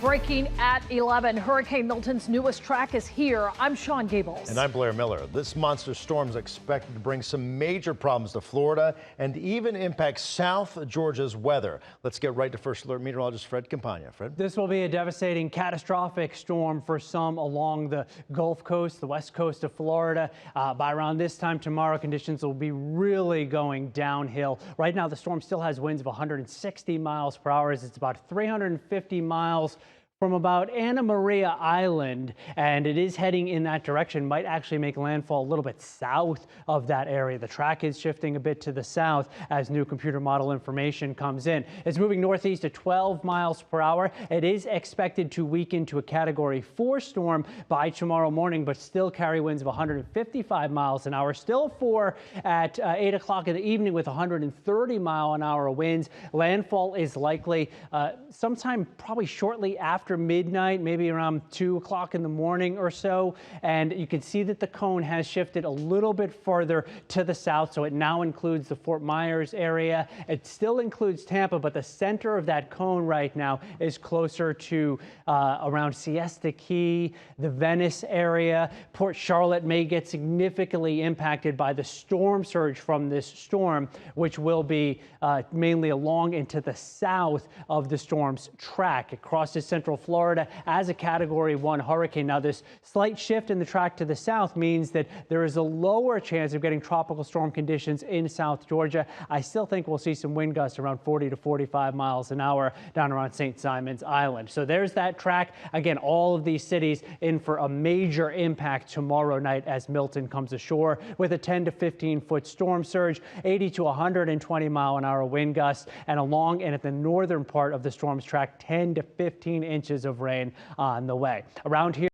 Breaking at 11, Hurricane Milton's newest track is here. I'm Sean Gables. And I'm Blair Miller. This monster storm is expected to bring some major problems to Florida and even impact South Georgia's weather. Let's get right to First Alert meteorologist Fred Campagna. Fred? This will be a devastating, catastrophic storm for some along the Gulf Coast, the west coast of Florida. By around this time tomorrow, conditions will be really going downhill. Right now, the storm still has winds of 160 miles per hour. It's about 350 miles from about Anna Maria Island, and it is heading in that direction. Might actually make landfall a little bit south of that area. The track is shifting a bit to the south as new computer model information comes in. It's moving northeast at 12 miles per hour. It is expected to weaken to a Category 4 storm by tomorrow morning, but still carry winds of 155 miles an hour. Still 4 at 8 o'clock in the evening with 130 mile an hour winds. Landfall is likely sometime probably shortly after midnight, maybe around 2 o'clock in the morning or so. And you can see that the cone has shifted a little bit further to the south, so it now includes the Fort Myers area. It still includes Tampa, but the center of that cone right now is closer to around Siesta Key, the Venice area. Port Charlotte may get significantly impacted by the storm surge from this storm, which will be mainly along and to the south of the storm's track. It crosses central Florida as a Category 1 hurricane. Now, this slight shift in the track to the south means that there is a lower chance of getting tropical storm conditions in South Georgia. I still think we'll see some wind gusts around 40 to 45 miles an hour down around St. Simon's Island. So there's that track. Again, all of these cities in for a major impact tomorrow night as Milton comes ashore with a 10 to 15 foot storm surge, 80 to 120 mile an hour wind gusts, and along and at the northern part of the storm's track, 10 to 15 inches of rain on the way. Around here,